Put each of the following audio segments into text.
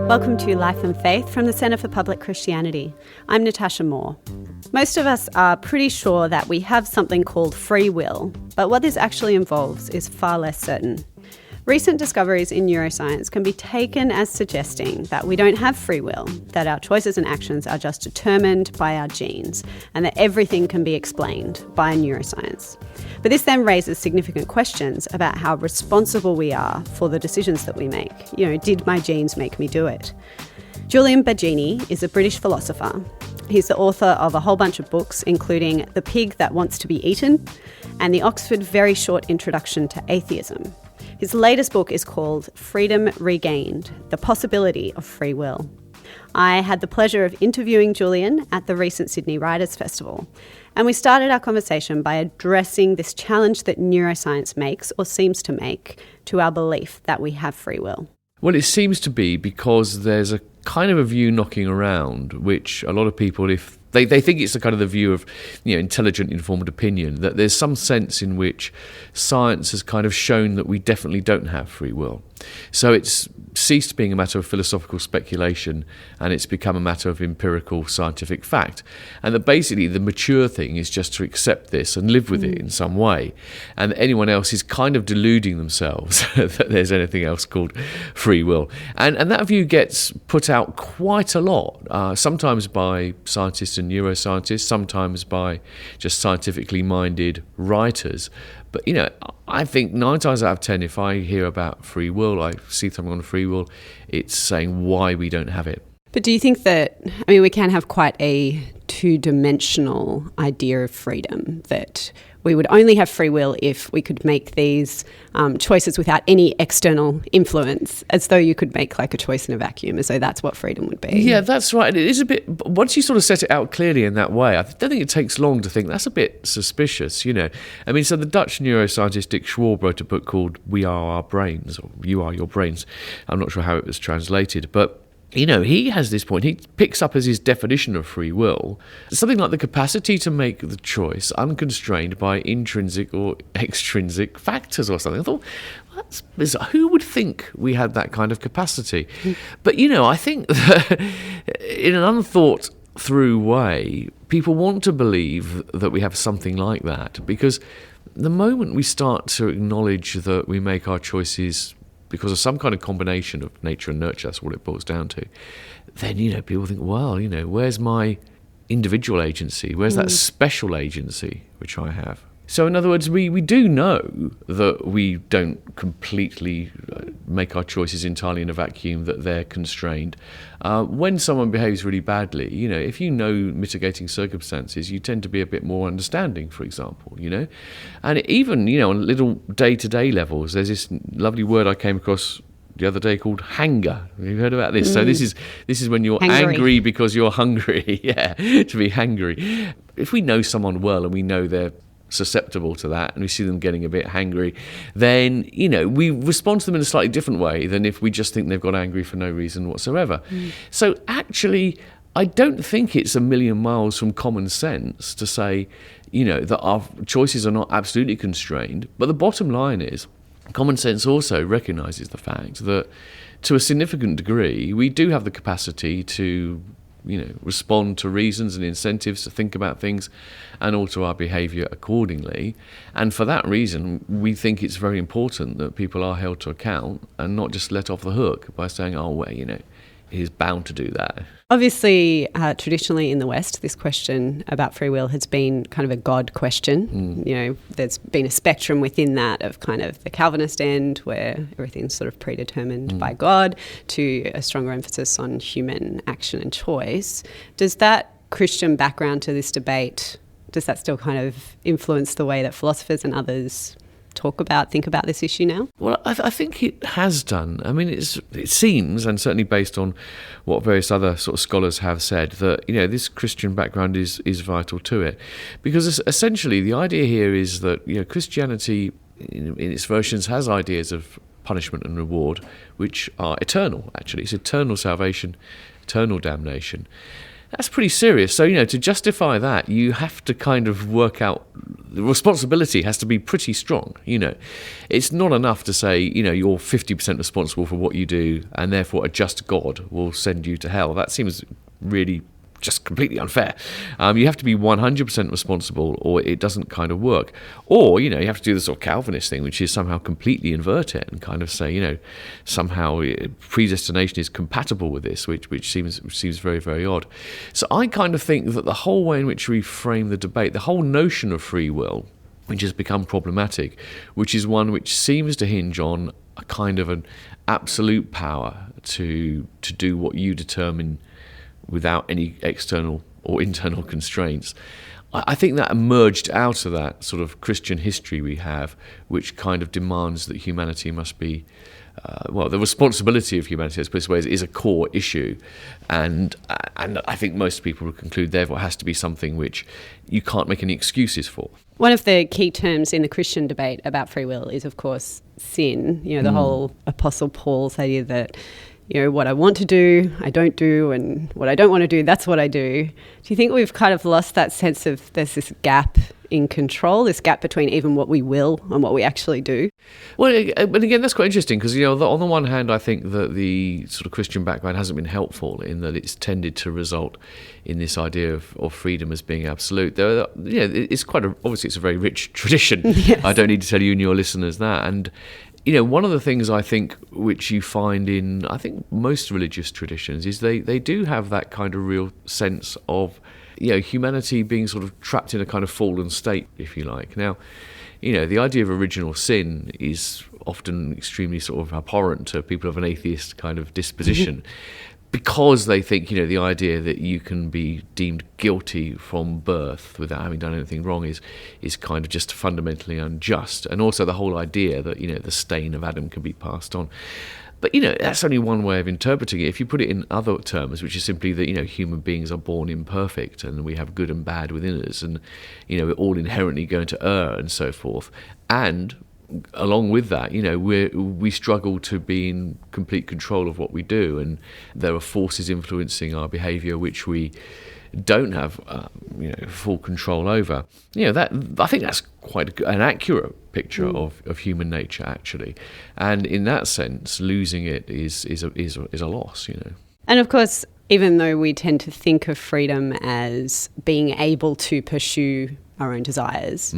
Welcome to Life and Faith from the Centre for Public Christianity. I'm Natasha Moore. Most of us are pretty sure that we have something called free will, but what this actually involves is far less certain. Recent discoveries in neuroscience can be taken as suggesting that we don't have free will, that our choices and actions are just determined by our genes, and that everything can be explained by neuroscience. But this then raises significant questions about how responsible we are for the decisions that we make. Did my genes make me do it? Julian Baggini is a British philosopher. He's the author of a whole bunch of books, including The Pig That Wants to Be Eaten and the Oxford Very Short Introduction to Atheism. His latest book is called Freedom Regained: The Possibility of Free Will. I had the pleasure of interviewing Julian at the recent Sydney Writers' Festival, and we started our conversation by addressing this challenge that neuroscience makes, or seems to make, to our belief that we have free will. Well, it seems to be because there's a kind of a view knocking around, which a lot of people, if they think it's the kind of the view of, intelligent, informed opinion, that there's some sense in which science has kind of shown that we definitely don't have free will. So it's ceased being a matter of philosophical speculation and it's become a matter of empirical scientific fact. And that basically the mature thing is just to accept this and live with it in some way. And anyone else is kind of deluding themselves that there's anything else called free will. And that view gets put out quite a lot, sometimes by scientists and neuroscientists, sometimes by just scientifically minded writers. But, I think 9 times out of 10, if I hear about free will, I see something on free will, it's saying why we don't have it. But do you think that, we can have quite a two-dimensional idea of freedom, that we would only have free will if we could make these choices without any external influence, as though you could make like a choice in a vacuum, as though that's what freedom would be? Yeah, that's right. It is a bit, once you sort of set it out clearly in that way, I don't think it takes long to think that's a bit suspicious, So the Dutch neuroscientist Dick Schwab wrote a book called We Are Our Brains, or You Are Your Brains. I'm not sure how it was translated, but he has this point. He picks up as his definition of free will something like the capacity to make the choice unconstrained by intrinsic or extrinsic factors or something. I thought, that's bizarre. Who would think we had that kind of capacity? But, I think that in an unthought through way, people want to believe that we have something like that, because the moment we start to acknowledge that we make our choices because of some kind of combination of nature and nurture, that's what it boils down to, then, people think, well, where's my individual agency? Where's that special agency which I have? So in other words, we do know that we don't completely make our choices entirely in a vacuum, that they're constrained. When someone behaves really badly, if you know mitigating circumstances, you tend to be a bit more understanding, for example, And even, on little day-to-day levels, there's this lovely word I came across the other day called hanger. Have you heard about this? So this is when you're angry because you're hungry. Yeah, to be hangry. If we know someone well and we know they're susceptible to that and we see them getting a bit hangry, then we respond to them in a slightly different way than if we just think they've got angry for no reason whatsoever. So actually, I don't think it's a million miles from common sense to say that our choices are not absolutely constrained, but the bottom line is common sense also recognises the fact that to a significant degree we do have the capacity to respond to reasons and incentives, to think about things and alter our behaviour accordingly. And for that reason, we think it's very important that people are held to account and not just let off the hook by saying, oh, well, he's bound to do that. Obviously, traditionally in the West, this question about free will has been kind of a God question. There's been a spectrum within that of kind of the Calvinist end, where everything's sort of predetermined by God, to a stronger emphasis on human action and choice. Does that Christian background to this debate, does that still kind of influence the way that philosophers and others think about this issue now? Well, I think it has done. It seems, and certainly based on what various other sort of scholars have said, that this Christian background is vital to it, because essentially the idea here is that Christianity in its versions has ideas of punishment and reward which are eternal. Actually, it's eternal salvation, eternal damnation. That's pretty serious. So, to justify that, you have to kind of work out, the responsibility has to be pretty strong, It's not enough to say, you're 50% responsible for what you do, and therefore a just God will send you to hell. That seems really just completely unfair. You have to be 100% responsible, or it doesn't kind of work. Or, you have to do the sort of Calvinist thing, which is somehow completely invert it and kind of say, somehow predestination is compatible with this, which seems very, very odd. So I kind of think that the whole way in which we frame the debate, the whole notion of free will, which has become problematic, which is one which seems to hinge on a kind of an absolute power to do what you determine without any external or internal constraints. I think that emerged out of that sort of Christian history we have, which kind of demands that humanity must be, the responsibility of humanity, I suppose, is a core issue. And I think most people would conclude, therefore, it has to be something which you can't make any excuses for. One of the key terms in the Christian debate about free will is, of course, sin. The whole Apostle Paul's idea that what I want to do, I don't do, and what I don't want to do, that's what I do. Do you think we've kind of lost that sense of there's this gap in control, this gap between even what we will and what we actually do? Well, but again, that's quite interesting because, on the one hand, I think that the sort of Christian background hasn't been helpful in that it's tended to result in this idea of freedom as being absolute. It's obviously it's a very rich tradition. Yes. I don't need to tell you and your listeners that. And one of the things I think which you find in, I think, most religious traditions is they do have that kind of real sense of, humanity being sort of trapped in a kind of fallen state, if you like. Now, the idea of original sin is often extremely sort of abhorrent to people of an atheist kind of disposition. Because they think, the idea that you can be deemed guilty from birth without having done anything wrong is kind of just fundamentally unjust. And also the whole idea that, the stain of Adam can be passed on. But, that's only one way of interpreting it. If you put it in other terms, which is simply that, human beings are born imperfect and we have good and bad within us and, we're all inherently going to err and so forth. And along with that, we struggle to be in complete control of what we do, and there are forces influencing our behaviour which we don't have, full control over. That I think that's quite an accurate picture of human nature, actually, and in that sense, losing it is a loss. And of course, even though we tend to think of freedom as being able to pursue our own desires,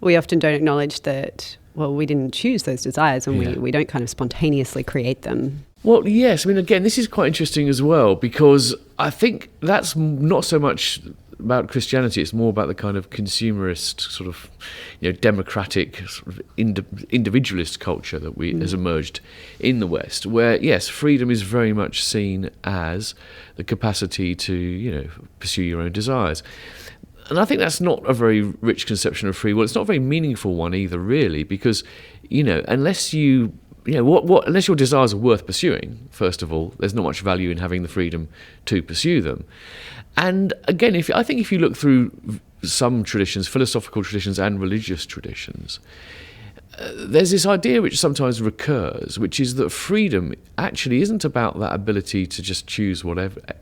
we often don't acknowledge that, well, we didn't choose those desires and we don't kind of spontaneously create them. Well, yes. I mean, again, this is quite interesting as well, because I think that's not so much about Christianity. It's more about the kind of consumerist sort of, democratic sort of individualist culture that has emerged in the West, where, yes, freedom is very much seen as the capacity to, pursue your own desires. And I think that's not a very rich conception of free will. It's not a very meaningful one either, really, because, unless unless your desires are worth pursuing, first of all, there's not much value in having the freedom to pursue them. And again, if you look through some traditions, philosophical traditions and religious traditions, there's this idea which sometimes recurs, which is that freedom actually isn't about that ability to just choose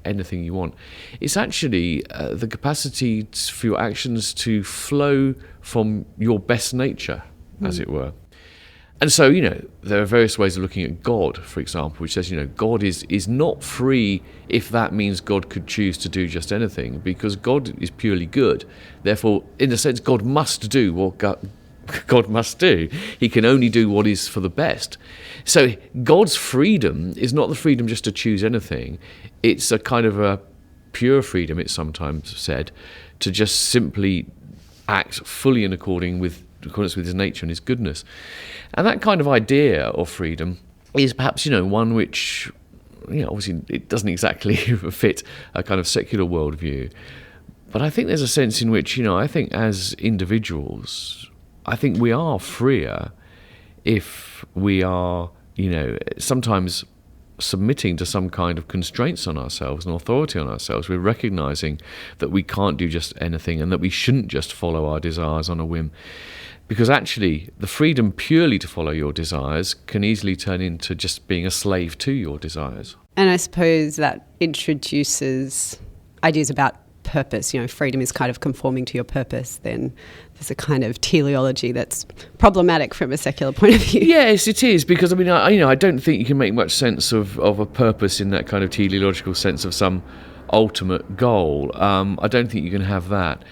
anything you want. It's actually the capacity for your actions to flow from your best nature, as it were. And so, there are various ways of looking at God, for example, which says, God is not free if that means God could choose to do just anything, because God is purely good. Therefore, in a sense, God must do what God must do. He can only do what is for the best. So God's freedom is not the freedom just to choose anything. It's a kind of a pure freedom, it's sometimes said, to just simply act fully in accordance with his nature and his goodness. And that kind of idea of freedom is perhaps, one which, obviously it doesn't exactly fit a kind of secular worldview. But I think there's a sense in which, I think as individuals, I think we are freer if we are, sometimes submitting to some kind of constraints on ourselves and authority on ourselves. We're recognising that we can't do just anything and that we shouldn't just follow our desires on a whim. Because actually, the freedom purely to follow your desires can easily turn into just being a slave to your desires. And I suppose that introduces ideas about purpose, freedom is kind of conforming to your purpose, then there's a kind of teleology that's problematic from a secular point of view. Yes, it is, because I don't think you can make much sense of a purpose in that kind of teleological sense of some ultimate goal. I don't think you can have that.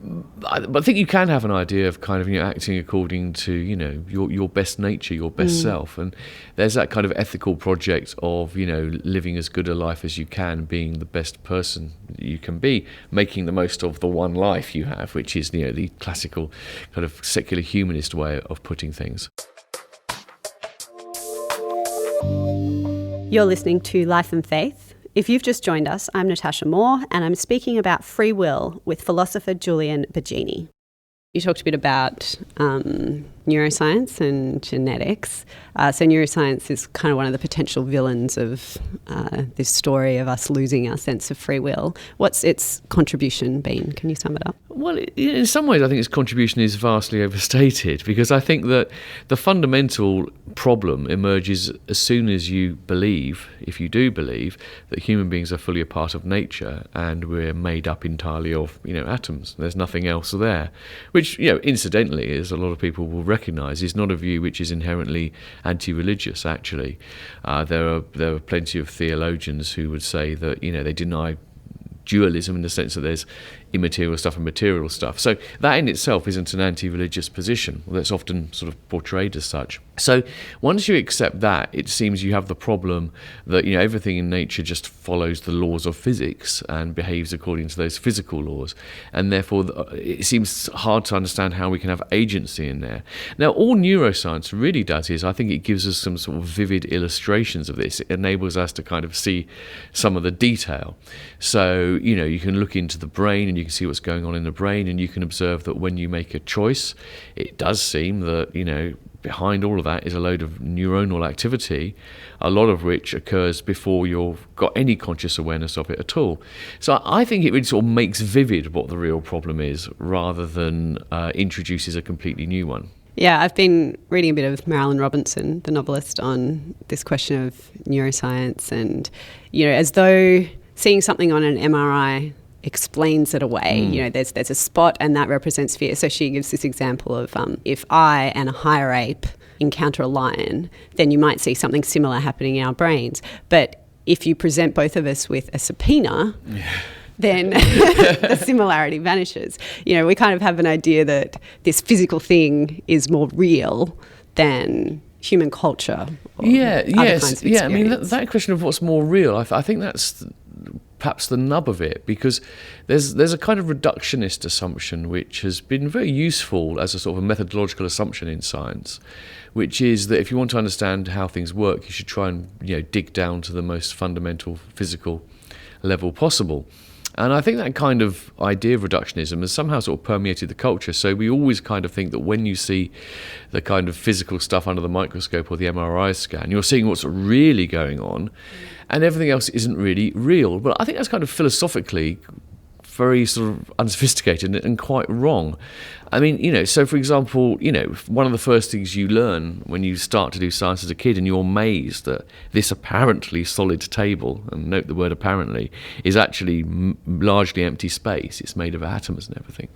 But I think you can have an idea of kind of acting according to your best nature, your best self, and there's that kind of ethical project of living as good a life as you can, being the best person you can be, making the most of the one life you have, which is the classical kind of secular humanist way of putting things. You're listening to Life and Faith. If you've just joined us, I'm Natasha Moore, and I'm speaking about free will with philosopher Julian Baggini. You talked a bit about neuroscience and genetics. So neuroscience is kind of one of the potential villains of this story of us losing our sense of free will. What's its contribution been? Can you sum it up? Well, in some ways, I think its contribution is vastly overstated, because I think that the fundamental problem emerges as soon as you believe, if you do believe, that human beings are fully a part of nature and we're made up entirely of, atoms. There's nothing else there, which, incidentally, as a lot of people will recognise, is not a view which is inherently anti-religious, actually. There are plenty of theologians who would say that, they deny dualism in the sense that there's immaterial stuff and material stuff. So that in itself isn't an anti-religious position. Well, that's often sort of portrayed as such. So once you accept that, it seems you have the problem that everything in nature just follows the laws of physics and behaves according to those physical laws, and therefore it seems hard to understand how we can have agency in there. Now, all neuroscience really does is, I think it gives us some sort of vivid illustrations of this. It enables us to kind of see some of the detail. So you can look into the brain and you can see what's going on in the brain, and you can observe that when you make a choice, it does seem that behind all of that is a load of neuronal activity, a lot of which occurs before you've got any conscious awareness of it at all. So I think it really sort of makes vivid what the real problem is, rather than introduces a completely new one. Yeah, I've been reading a bit of Marilyn Robinson, the novelist, on this question of neuroscience, and as though seeing something on an MRI explains it away. There's a spot and that represents fear. So she gives this example of if I and a higher ape encounter a lion, then you might see something similar happening in our brains. But if you present both of us with a subpoena, then the similarity vanishes. We kind of have an idea that this physical thing is more real than human culture. Or other kinds of experience. I mean, that question of what's more real, I think that's perhaps the nub of it, because there's a kind of reductionist assumption which has been very useful as a sort of a methodological assumption in science, which is that if you want to understand how things work, you should try and dig down to the most fundamental physical level possible. And I think that kind of idea of reductionism has somehow sort of permeated the culture. So we always kind of think that when you see the kind of physical stuff under the microscope or the MRI scan, you're seeing what's really going on, and everything else isn't really real. But I think that's kind of philosophically very sort of unsophisticated and quite wrong. I mean, so for example, one of the first things you learn when you start to do science as a kid, and you're amazed that this apparently solid table, and note the word apparently, is actually largely empty space. It's made of atoms and everything.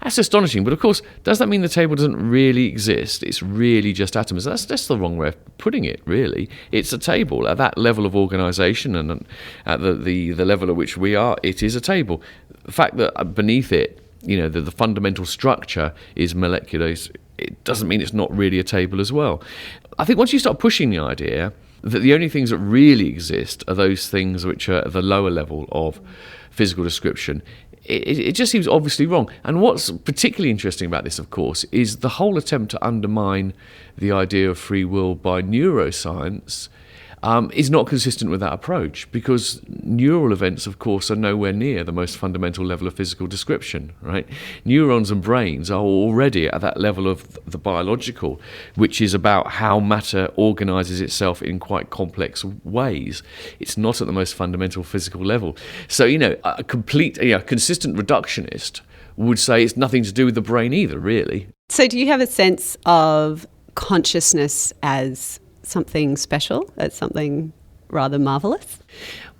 That's astonishing. But of course, does that mean the table doesn't really exist? It's really just atoms. That's the wrong way of putting it, really. It's a table. At that level of organisation and at the level at which we are, it is a table. The fact that beneath it, the fundamental structure is molecular, it doesn't mean it's not really a table as well. I think once you start pushing the idea that the only things that really exist are those things which are at the lower level of physical description, it just seems obviously wrong. And what's particularly interesting about this, of course, is the whole attempt to undermine the idea of free will by neuroscience is not consistent with that approach, because neural events, of course, are nowhere near the most fundamental level of physical description, right? Neurons and brains are already at that level of the biological, which is about how matter organises itself in quite complex ways. It's not at the most fundamental physical level. So, a consistent reductionist would say it's nothing to do with the brain either, really. So do you have a sense of consciousness as something special, as something rather marvellous?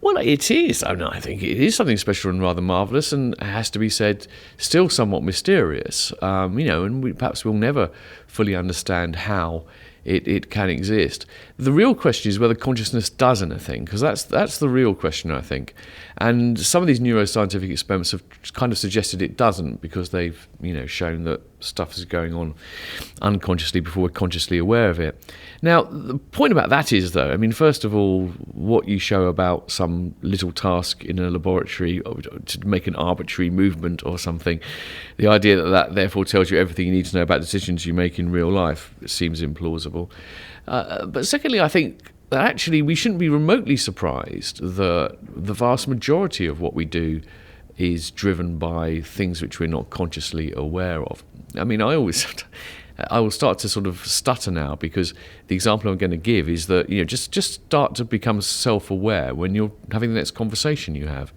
Well, it is. I mean, I think it is something special and rather marvellous, and it has to be said, still somewhat mysterious. And perhaps we'll never fully understand how it can exist. The real question is whether consciousness does anything, because that's the real question, I think. And some of these neuroscientific experiments have kind of suggested it doesn't, because they've shown that stuff is going on unconsciously before we're consciously aware of it. Now, the point about that is, though, I mean, first of all, what you show about some little task in a laboratory to make an arbitrary movement or something, the idea that therefore tells you everything you need to know about decisions you make in real life seems implausible. But secondly, I think that actually we shouldn't be remotely surprised that the vast majority of what we do is driven by things which we're not consciously aware of. I mean, I will start to sort of stutter now, because the example I'm going to give is that just start to become self-aware when you're having the next conversation you have.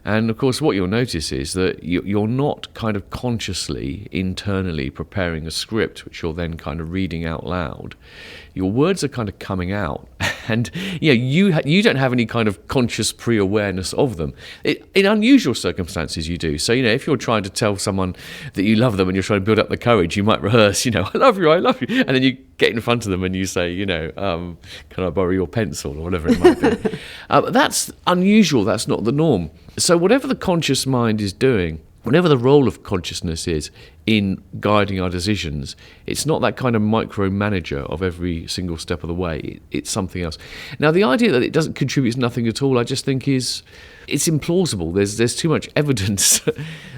And of course, what you'll notice is that you're not kind of consciously, internally preparing a script which you're then kind of reading out loud. Your words are kind of coming out, and you don't have any kind of conscious pre-awareness of them. In unusual circumstances, you do. So if you're trying to tell someone that you love them and you're trying to build up the courage, you might rehearse, I love you, and then you get in front of them and you say, can I borrow your pencil, or whatever it might be. But that's unusual. That's not the norm. So whatever the conscious mind is doing, whatever the role of consciousness is in guiding our decisions, it's not that kind of micromanager of every single step of the way. It's something else. Now, the idea that it doesn't contribute nothing at all, I just think it's implausible. There's too much evidence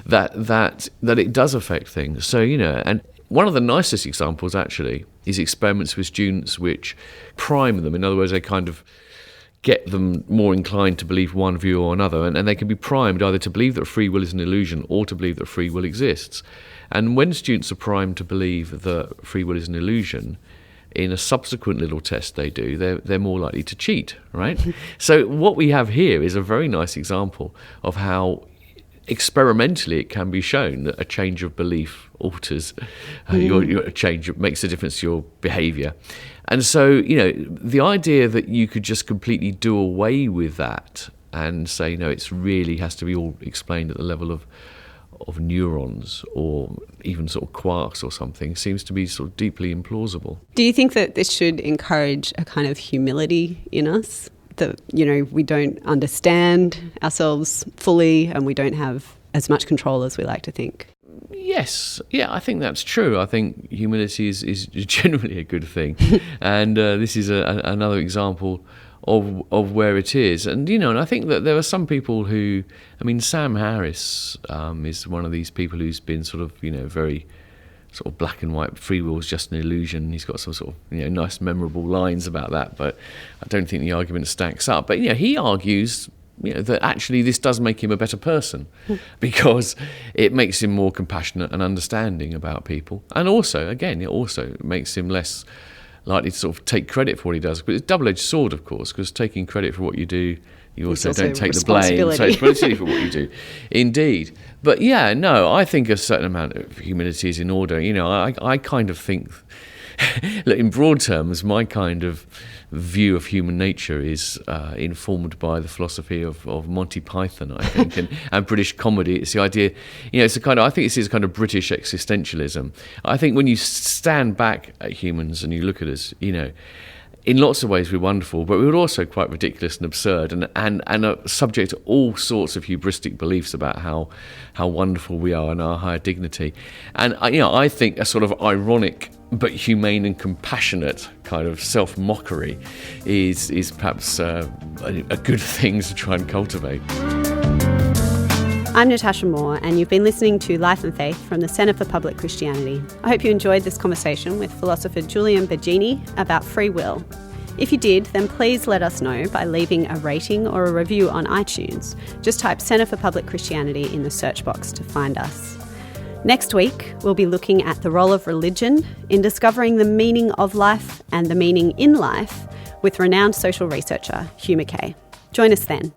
that it does affect things. So, and one of the nicest examples, actually, is experiments with students which prime them. In other words, they kind of get them more inclined to believe one view or another, and they can be primed either to believe that free will is an illusion or to believe that free will exists. And when students are primed to believe that free will is an illusion, in a subsequent little test they do, they're more likely to cheat, right? So what we have here is a very nice example of how experimentally it can be shown that a change of belief alters your change, makes a difference to your behaviour. And so, the idea that you could just completely do away with that and say, no, it's really has to be all explained at the level of neurons or even sort of quarks or something seems to be sort of deeply implausible. Do you think that this should encourage a kind of humility in us? That, we don't understand ourselves fully and we don't have as much control as we like to think? Yes. Yeah, I think that's true. I think humility is generally a good thing. And this is another example of where it is. And, and I think that there are some people who, Sam Harris is one of these people who's been sort of, very sort of black and white, free will is just an illusion. He's got some sort of, nice memorable lines about that, but I don't think the argument stacks up. But, he argues that actually this does make him a better person because it makes him more compassionate and understanding about people. And also, again, it also makes him less likely to sort of take credit for what he does. But it's a double-edged sword, of course, because taking credit for what you do, you also don't take the blame. So it's responsibility for what you do. Indeed. But yeah, no, I think a certain amount of humility is in order. I kind of think, look, in broad terms, my kind of view of human nature is informed by the philosophy of Monty Python, I think, and British comedy. It's the idea, it's a kind of, I think this is a kind of British existentialism. I think when you stand back at humans and you look at us, in lots of ways we're wonderful, but we're also quite ridiculous and absurd and are subject to all sorts of hubristic beliefs about how wonderful we are and our higher dignity. And I think a sort of ironic but humane and compassionate kind of self-mockery is perhaps a good thing to try and cultivate. I'm Natasha Moore, and you've been listening to Life and Faith from the Centre for Public Christianity. I hope you enjoyed this conversation with philosopher Julian Baggini about free will. If you did, then please let us know by leaving a rating or a review on iTunes. Just type Centre for Public Christianity in the search box to find us. Next week, we'll be looking at the role of religion in discovering the meaning of life and the meaning in life with renowned social researcher Hugh Mackay. Join us then.